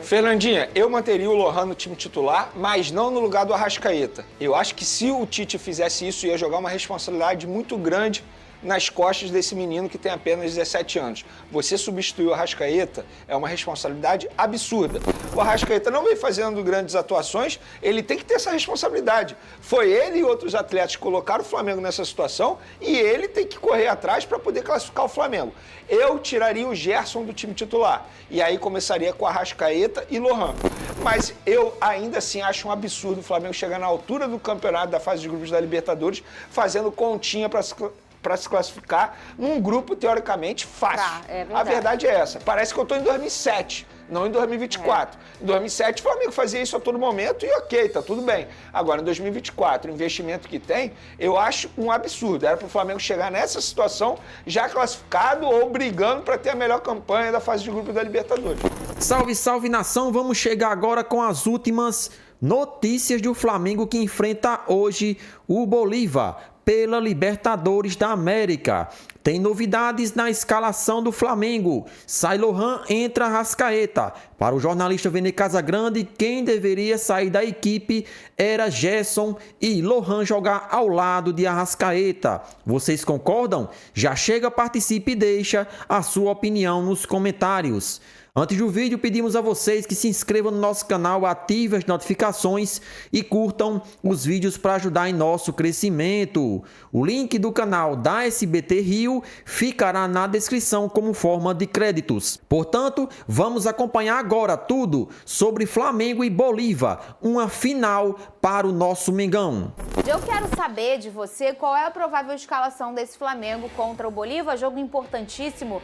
Fernandinha, eu manteria o Lohan no time titular, mas não no lugar do Arrascaeta. Eu acho que se o Tite fizesse isso, ia jogar uma responsabilidade muito grande nas costas desse menino que tem apenas 17 anos. Você substituir o Arrascaeta é uma responsabilidade absurda. O Arrascaeta não vem fazendo grandes atuações, ele tem que ter essa responsabilidade. Foi ele e outros atletas que colocaram o Flamengo nessa situação e ele tem que correr atrás para poder classificar o Flamengo. Eu tiraria o Gerson do time titular e aí começaria com Arrascaeta e Lohan. Mas eu ainda assim acho um absurdo o Flamengo chegar na altura do campeonato da fase de grupos da Libertadores fazendo continha para se classificar num grupo teoricamente fácil. A verdade é essa. Parece que eu estou em 2007, não em 2024. Em 2007 o Flamengo fazia isso a todo momento e ok, tá tudo bem. Agora em 2024, o investimento que tem, eu acho um absurdo. Era para o Flamengo chegar nessa situação já classificado ou brigando para ter a melhor campanha da fase de grupo da Libertadores. Salve, salve nação! Vamos chegar agora com as últimas notícias do Flamengo que enfrenta hoje o Bolívar pela Libertadores da América. Tem novidades na escalação do Flamengo. Sai Lohan, entra Arrascaeta. Para o jornalista Vene Casagrande, quem deveria sair da equipe era Gerson e Lohan jogar ao lado de Arrascaeta. Vocês concordam? Já chega, participe e deixa a sua opinião nos comentários. Antes do vídeo, pedimos a vocês que se inscrevam no nosso canal, ativem as notificações e curtam os vídeos para ajudar em nosso crescimento. O link do canal da SBT Rio ficará na descrição como forma de créditos. Portanto, vamos acompanhar agora tudo sobre Flamengo e Bolívar, uma final para o nosso Mengão. Eu quero saber de você qual é a provável escalação desse Flamengo contra o Bolívar, jogo importantíssimo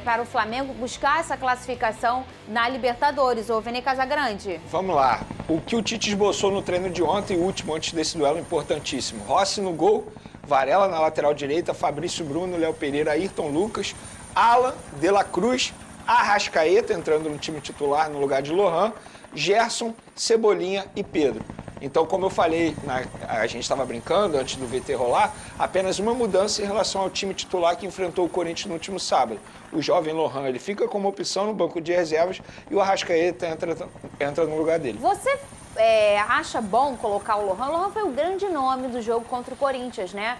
para o Flamengo buscar essa classificação na Libertadores. Ô, Vene Casagrande. Vamos lá. O que o Tite esboçou no treino de ontem, o último antes desse duelo importantíssimo. Rossi no gol, Varela na lateral direita, Fabrício Bruno, Léo Pereira, Ayrton Lucas, Alan, De La Cruz, Arrascaeta entrando no time titular no lugar de Lohan, Gerson, Cebolinha e Pedro. Então, como eu falei, a gente estava brincando antes do VT rolar, apenas uma mudança em relação ao time titular que enfrentou o Corinthians no último sábado. O jovem Lohan, ele fica como opção no banco de reservas e o Arrascaeta entra no lugar dele. Você acha bom colocar o Lohan? O Lohan foi o grande nome do jogo contra o Corinthians, né?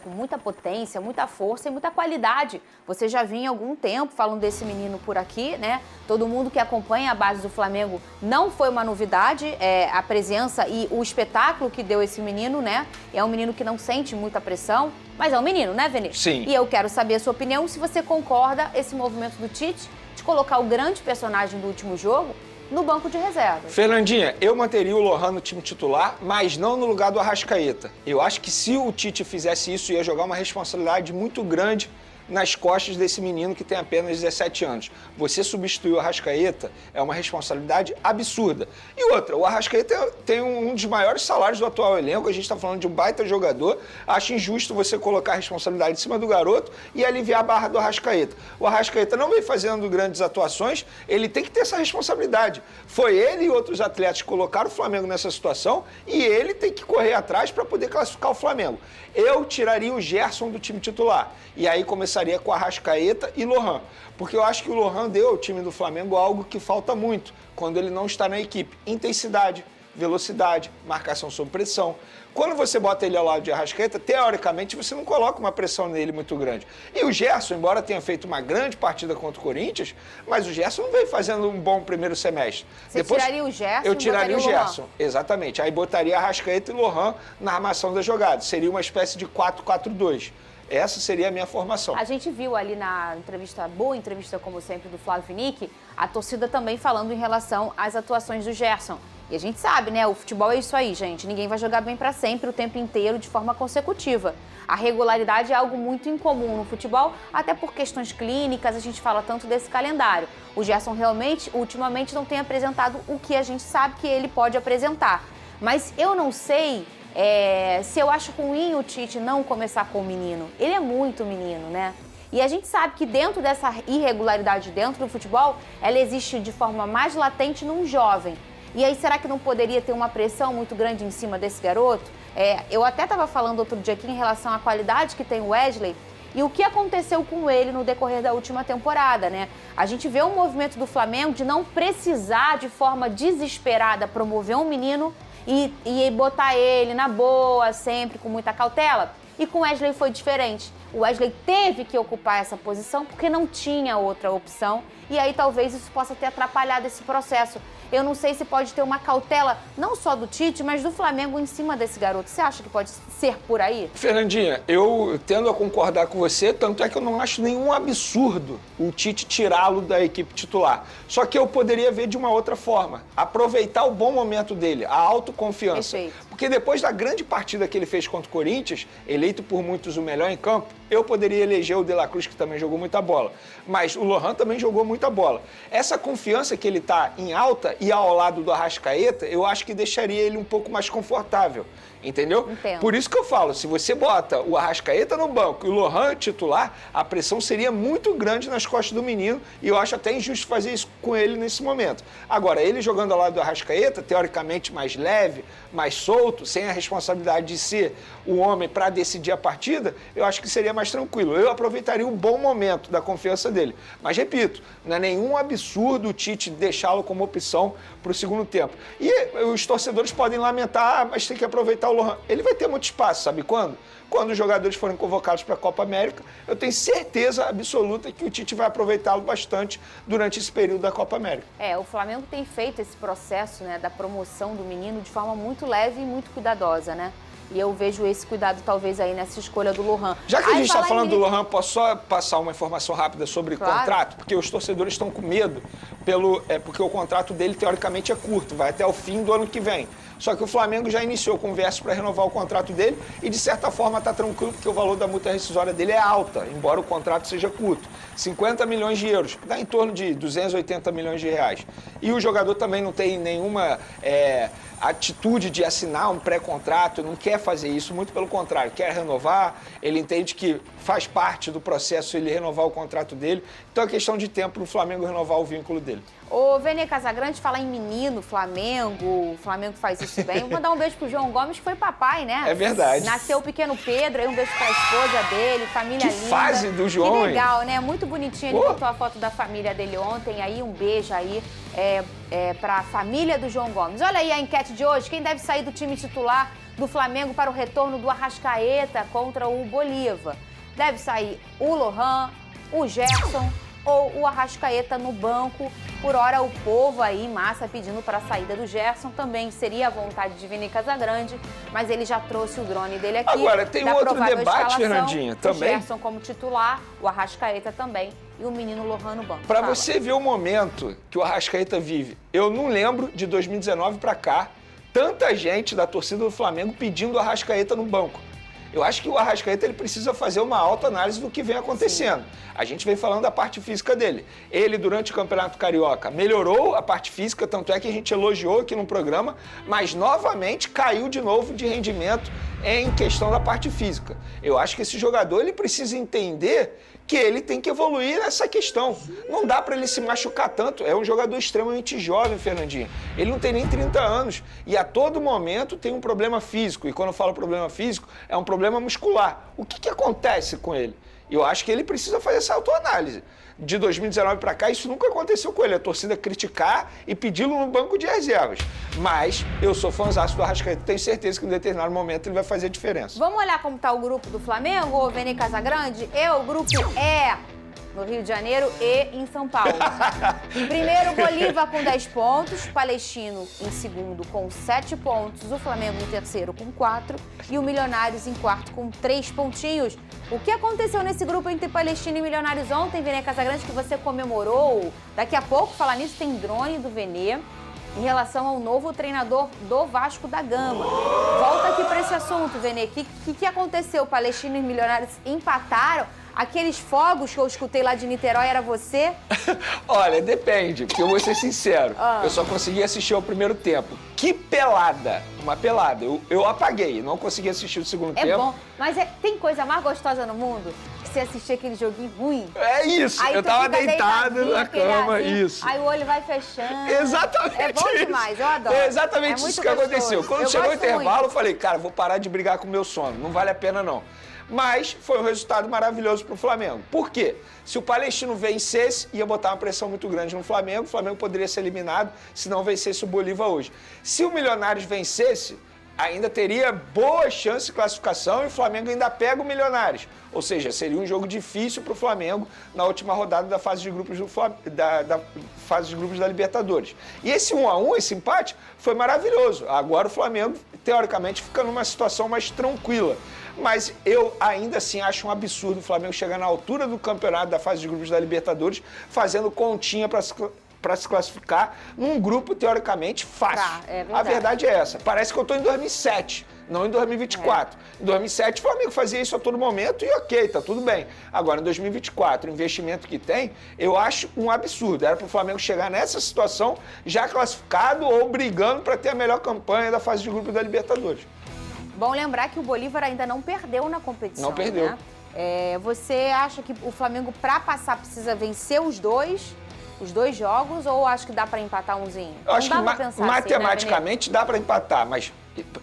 Com muita potência, muita força e muita qualidade. Você já vinha há algum tempo falando desse menino por aqui, né? Todo mundo que acompanha a base do Flamengo não foi uma novidade, a presença e o espetáculo que deu esse menino, né? É um menino que não sente muita pressão, mas é um menino, né, Vene? Sim. E eu quero saber a sua opinião, se você concorda esse movimento do Tite de colocar o grande personagem do último jogo no banco de reserva. Fernandinha, eu manteria o Lohan no time titular, mas não no lugar do Arrascaeta. Eu acho que se o Tite fizesse isso, ia jogar uma responsabilidade muito grande nas costas desse menino que tem apenas 17 anos. Você substituir o Arrascaeta é uma responsabilidade absurda. E outra, o Arrascaeta tem um dos maiores salários do atual elenco, a gente está falando de um baita jogador, acho injusto você colocar a responsabilidade em cima do garoto e aliviar a barra do Arrascaeta. O Arrascaeta não vem fazendo grandes atuações, ele tem que ter essa responsabilidade. Foi ele e outros atletas que colocaram o Flamengo nessa situação e ele tem que correr atrás para poder classificar o Flamengo. Eu tiraria o Gerson do time titular e aí começaria com Arrascaeta e Lohan, porque eu acho que o Lohan deu ao time do Flamengo algo que falta muito quando ele não está na equipe: intensidade, velocidade, marcação sob pressão. Quando você bota ele ao lado de Arrascaeta, teoricamente você não coloca uma pressão nele muito grande. E o Gerson, embora tenha feito uma grande partida contra o Corinthians, mas o Gerson não veio fazendo um bom primeiro semestre. Você tiraria o Gerson? Eu tiraria o Gerson, exatamente. Aí botaria Arrascaeta e Lohan na armação da jogada. Seria uma espécie de 4-4-2. Essa seria a minha formação. A gente viu ali na entrevista, boa entrevista como sempre, do Flávio Vinick, a torcida também falando em relação às atuações do Gerson. E a gente sabe, né? O futebol é isso aí, gente. Ninguém vai jogar bem para sempre, o tempo inteiro, de forma consecutiva. A regularidade é algo muito incomum no futebol, até por questões clínicas, a gente fala tanto desse calendário. O Gerson realmente, ultimamente, não tem apresentado o que a gente sabe que ele pode apresentar. Mas eu não sei se eu acho ruim o Tite não começar com o menino. Ele é muito menino, né? E a gente sabe que dentro dessa irregularidade dentro do futebol, ela existe de forma mais latente num jovem. E aí, será que não poderia ter uma pressão muito grande em cima desse garoto? Eu até estava falando outro dia aqui em relação à qualidade que tem o Wesley. E o que aconteceu com ele no decorrer da última temporada, né? A gente vê um movimento do Flamengo de não precisar, de forma desesperada, promover um menino e botar ele na boa, sempre com muita cautela. E com o Wesley foi diferente. O Wesley teve que ocupar essa posição porque não tinha outra opção. E aí talvez isso possa ter atrapalhado esse processo. Eu não sei se pode ter uma cautela, não só do Tite, mas do Flamengo em cima desse garoto. Você acha que pode ser por aí? Fernandinha, eu tendo a concordar com você, tanto é que eu não acho nenhum absurdo o Tite tirá-lo da equipe titular. Só que eu poderia ver de uma outra forma. Aproveitar o bom momento dele, a autoconfiança. Perfeito. Porque depois da grande partida que ele fez contra o Corinthians, eleito por muitos o melhor em campo, eu poderia eleger o De La Cruz, que também jogou muita bola. Mas o Lohan também jogou muita bola. Essa confiança que ele está em alta e ao lado do Arrascaeta, eu acho que deixaria ele um pouco mais confortável. Entendeu? Entendo. Por isso que eu falo, se você bota o Arrascaeta no banco e o Lohan titular, a pressão seria muito grande nas costas do menino e eu acho até injusto fazer isso com ele nesse momento. Agora, ele jogando ao lado do Arrascaeta, teoricamente mais leve, mais solto, sem a responsabilidade de ser o homem para decidir a partida, eu acho que seria mais tranquilo. Eu aproveitaria o bom momento da confiança dele. Mas, repito, não é nenhum absurdo o Tite deixá-lo como opção para o segundo tempo. E os torcedores podem lamentar, mas tem que aproveitar o Lohan. Ele vai ter muito espaço, sabe quando? Quando os jogadores forem convocados para a Copa América, eu tenho certeza absoluta que o Tite vai aproveitá-lo bastante durante esse período da Copa América. O Flamengo tem feito esse processo, né, da promoção do menino de forma muito leve e muito cuidadosa, né? E eu vejo esse cuidado talvez aí nessa escolha do Lohan. Já que a gente está falando do Lohan, posso só passar uma informação rápida sobre o contrato? Porque os torcedores estão com medo, porque o contrato dele teoricamente é curto, vai até o fim do ano que vem. Só que o Flamengo já iniciou conversa para renovar o contrato dele e, de certa forma, está tranquilo porque o valor da multa rescisória dele é alta, embora o contrato seja curto. 50 milhões de euros, dá em torno de 280 milhões de reais. E o jogador também não tem nenhuma atitude de assinar um pré-contrato, não quer fazer isso, muito pelo contrário, quer renovar, ele entende que faz parte do processo ele renovar o contrato dele, então é questão de tempo para o Flamengo renovar o vínculo dele. Ô, Vene Casagrande, falar em menino, o Flamengo faz isso bem. Vou mandar um beijo pro João Gomes, que foi papai, né? É verdade. Nasceu o pequeno Pedro, aí um beijo pra esposa dele, família linda. Que fase do João, Que legal, né? Muito bonitinho, ele Pô. botou a foto da família dele ontem, aí um beijo aí pra família do João Gomes. Olha aí a enquete de hoje, quem deve sair do time titular do Flamengo para o retorno do Arrascaeta contra o Bolívar? Deve sair o Lohan, o Gerson ou o Arrascaeta no banco. Por hora, o povo aí, massa, pedindo para a saída do Gerson. Também seria a vontade de Vini Casagrande, mas ele já trouxe o drone dele aqui. Agora, tem um outro debate, Fernandinha, também. O Gerson como titular, o Arrascaeta também e o menino Lohan no banco. Para você ver o momento que o Arrascaeta vive, eu não lembro de 2019 para cá, tanta gente da torcida do Flamengo pedindo o Arrascaeta no banco. Eu acho que o Arrascaeta ele precisa fazer uma autoanálise do que vem acontecendo. Sim. A gente vem falando da parte física dele. Ele, durante o Campeonato Carioca, melhorou a parte física, tanto é que a gente elogiou aqui no programa, mas novamente caiu de novo de rendimento em questão da parte física. Eu acho que esse jogador ele precisa entender que ele tem que evoluir nessa questão. Não dá para ele se machucar tanto. É um jogador extremamente jovem, Fernandinho. Ele não tem nem 30 anos e a todo momento tem um problema físico. E quando eu falo problema físico, é um problema muscular. O que acontece com ele? Eu acho que ele precisa fazer essa autoanálise. De 2019 para cá, isso nunca aconteceu com ele. A torcida criticar e pedi-lo no banco de reservas. Mas eu sou fãzaço do Arrascaeta. Tenho certeza que em determinado momento ele vai fazer a diferença. Vamos olhar como está o grupo do Flamengo, ô Vene Casagrande? O grupo no Rio de Janeiro e em São Paulo. Primeiro, Bolívar com 10 pontos, Palestino em segundo com 7 pontos, o Flamengo em terceiro com 4 e o Milionários em quarto com 3 pontinhos. O que aconteceu nesse grupo entre Palestino e Milionários ontem, Vene Casagrande, que você comemorou? Daqui a pouco, falar nisso, tem drone do Vene em relação ao novo treinador do Vasco da Gama. Volta aqui para esse assunto, Vene. O que aconteceu? Palestino e Milionários empataram? Aqueles fogos que eu escutei lá de Niterói era você? Olha, depende, porque eu vou ser sincero. Eu só consegui assistir ao primeiro tempo. Que pelada! Uma pelada. Eu apaguei, não consegui assistir o segundo tempo. É bom, mas tem coisa mais gostosa no mundo que você assistir aquele joguinho ruim. É isso, aí eu tava deitado na cama, assim, isso. Aí o olho vai fechando. Exatamente. É bom demais, eu adoro. É exatamente isso que aconteceu. Quando chegou o intervalo, eu falei, cara, vou parar de brigar com o meu sono, não vale a pena não. Mas foi um resultado maravilhoso para o Flamengo. Por quê? Se o Palestino vencesse, ia botar uma pressão muito grande no Flamengo, o Flamengo poderia ser eliminado se não vencesse o Bolívar hoje. Se o Milionários vencesse, ainda teria boa chance de classificação e o Flamengo ainda pega o Milionários. Ou seja, seria um jogo difícil para o Flamengo na última rodada da fase de grupos fase de grupos da Libertadores. E esse 1-1, esse empate, foi maravilhoso. Agora o Flamengo, teoricamente, fica numa situação mais tranquila. Mas eu ainda assim acho um absurdo o Flamengo chegar na altura do campeonato da fase de grupos da Libertadores fazendo continha para se classificar num grupo teoricamente fácil. A verdade é essa. Parece que eu estou em 2007, não em 2024. Em 2007 o Flamengo fazia isso a todo momento e ok, tá tudo bem. Agora em 2024, o investimento que tem, eu acho um absurdo. Era para o Flamengo chegar nessa situação já classificado ou brigando para ter a melhor campanha da fase de grupos da Libertadores. Bom lembrar que o Bolívar ainda não perdeu na competição. Não perdeu. Né? Você acha que o Flamengo, para passar, precisa vencer os dois jogos, ou acho que dá para empatar umzinho? Eu acho que matematicamente dá para empatar, mas,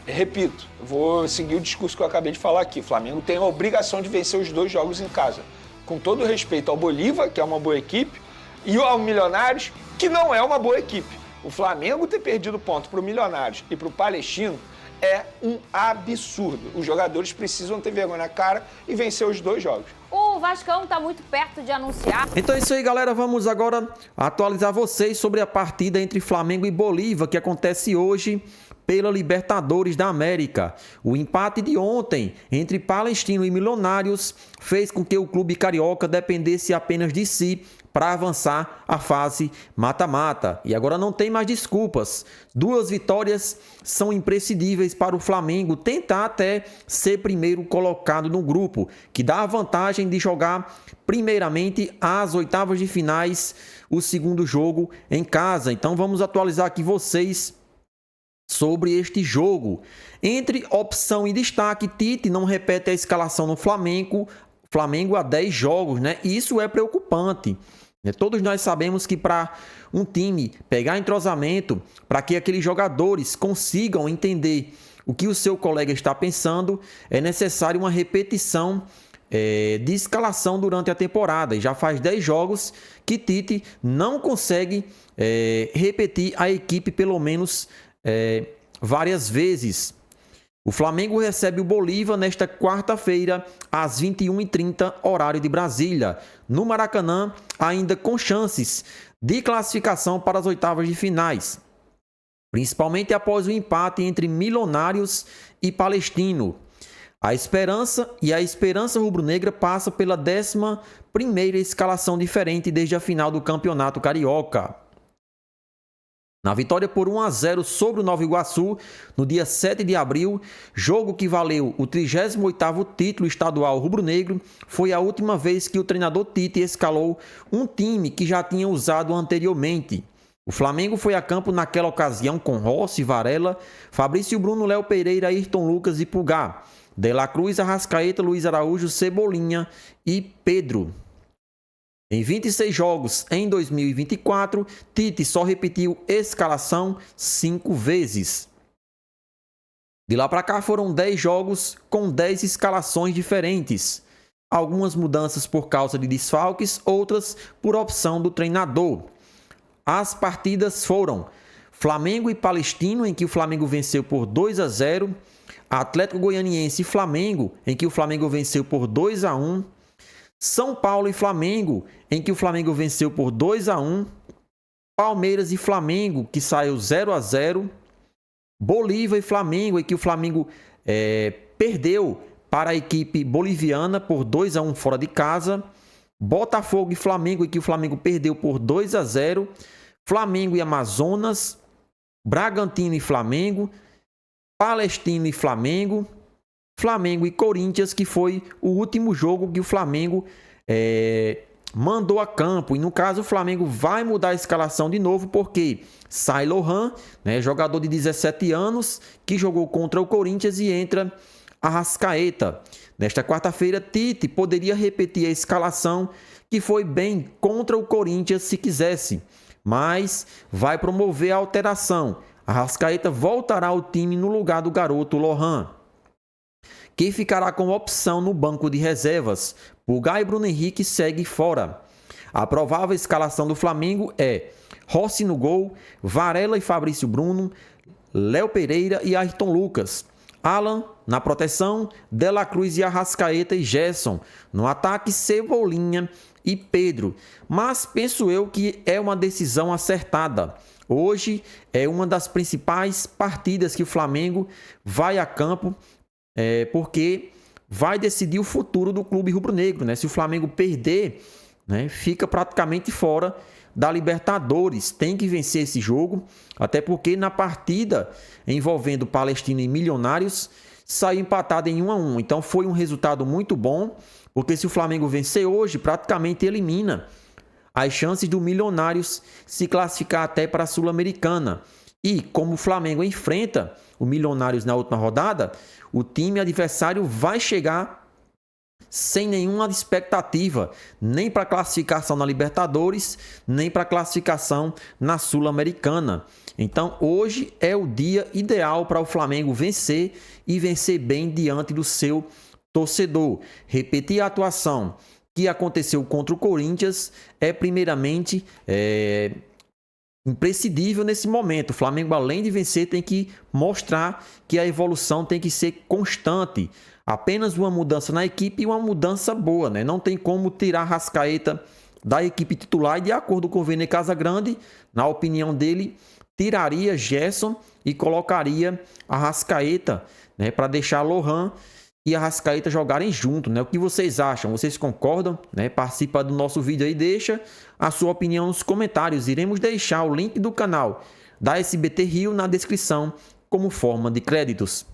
repito, vou seguir o discurso que eu acabei de falar aqui. O Flamengo tem a obrigação de vencer os 2 jogos em casa. Com todo respeito ao Bolívar, que é uma boa equipe, e ao Milionários, que não é uma boa equipe. O Flamengo ter perdido ponto para o Milionários e para o Palestino é um absurdo. Os jogadores precisam ter vergonha na cara e vencer os 2 jogos. O Vascão está muito perto de anunciar. Então é isso aí, galera. Vamos agora atualizar vocês sobre a partida entre Flamengo e Bolívar, que acontece hoje pela Libertadores da América. O empate de ontem entre Palestino e Milionários fez com que o clube carioca dependesse apenas de si para avançar a fase mata-mata. E agora não tem mais desculpas. 2 vitórias são imprescindíveis para o Flamengo tentar até ser primeiro colocado no grupo, que dá a vantagem de jogar primeiramente às oitavas de finais o segundo jogo em casa. Então vamos atualizar aqui vocês sobre este jogo. Entre opção e destaque, Tite não repete a escalação no Flamengo há 10 jogos, né? Isso é preocupante. Todos nós sabemos que para um time pegar entrosamento, para que aqueles jogadores consigam entender o que o seu colega está pensando, é necessário uma repetição de escalação durante a temporada. E já faz 10 jogos que Tite não consegue repetir a equipe pelo menos várias vezes. O Flamengo recebe o Bolívar nesta quarta-feira, às 21h30, horário de Brasília, no Maracanã, ainda com chances de classificação para as oitavas de finais, principalmente após o empate entre Milionários e Palestino. A esperança rubro-negra passa pela 11ª escalação diferente desde a final do Campeonato Carioca. Na vitória por 1-0 sobre o Nova Iguaçu, no dia 7 de abril, jogo que valeu o 38º título estadual rubro-negro, foi a última vez que o treinador Tite escalou um time que já tinha usado anteriormente. O Flamengo foi a campo naquela ocasião com Rossi, Varela, Fabrício Bruno, Léo Pereira, Ayrton Lucas e Pulgar, De La Cruz, Arrascaeta, Luiz Araújo, Cebolinha e Pedro. Em 26 jogos em 2024, Tite só repetiu escalação 5 vezes. De lá para cá foram 10 jogos com 10 escalações diferentes. Algumas mudanças por causa de desfalques, outras por opção do treinador. As partidas foram Flamengo e Palestino, em que o Flamengo venceu por 2-0. Atlético Goianiense e Flamengo, em que o Flamengo venceu por 2-1. São Paulo e Flamengo, em que o Flamengo venceu por 2-1. Palmeiras e Flamengo, que saiu 0-0. Bolívar e Flamengo, em que o Flamengo perdeu para a equipe boliviana por 2-1 fora de casa. Botafogo e Flamengo, em que o Flamengo perdeu por 2-0. Flamengo e Amazonas. Bragantino e Flamengo. Palestino e Flamengo. Flamengo e Corinthians, que foi o último jogo que o Flamengo mandou a campo. E no caso o Flamengo vai mudar a escalação de novo, porque sai Lohan, jogador de 17 anos, que jogou contra o Corinthians, e entra Arrascaeta. Nesta quarta-feira, Tite poderia repetir a escalação, que foi bem contra o Corinthians se quisesse, mas vai promover a alteração. Arrascaeta voltará ao time no lugar do garoto Lohan. que ficará com opção no banco de reservas. Pulgar e Bruno Henrique segue fora. A provável escalação do Flamengo é Rossi no gol, Varela e Fabrício Bruno, Léo Pereira e Ayrton Lucas. Alan na proteção, De La Cruz e Arrascaeta e Gerson. No ataque, Cebolinha e Pedro. Mas penso eu que é uma decisão acertada. Hoje é uma das principais partidas que o Flamengo vai a campo, porque vai decidir o futuro do clube rubro-negro, né? Se o Flamengo perder, né, fica praticamente fora da Libertadores. Tem que vencer esse jogo, até porque na partida envolvendo Palestino e Milionários saiu empatado em 1-1. Então foi um resultado muito bom, porque se o Flamengo vencer hoje, praticamente elimina as chances do Milionários se classificar até para a Sul-Americana. E como o Flamengo enfrenta o Milionários na última rodada, o time adversário vai chegar sem nenhuma expectativa, nem para classificação na Libertadores, nem para classificação na Sul-Americana. Então, hoje é o dia ideal para o Flamengo vencer e vencer bem diante do seu torcedor. Repetir a atuação que aconteceu contra o Corinthians é primeiramente imprescindível nesse momento. O Flamengo, além de vencer, tem que mostrar que a evolução tem que ser constante. Apenas uma mudança na equipe e uma mudança boa, né? Não tem como tirar Arrascaeta da equipe titular e, de acordo com o Vene Casagrande, na opinião dele, tiraria Gerson e colocaria Arrascaeta, né, para deixar Lohan e Arrascaeta jogarem junto, né? O que vocês acham? Vocês concordam? Né? Participa do nosso vídeo aí, deixa a sua opinião nos comentários. Iremos deixar o link do canal da SBT Rio na descrição como forma de créditos.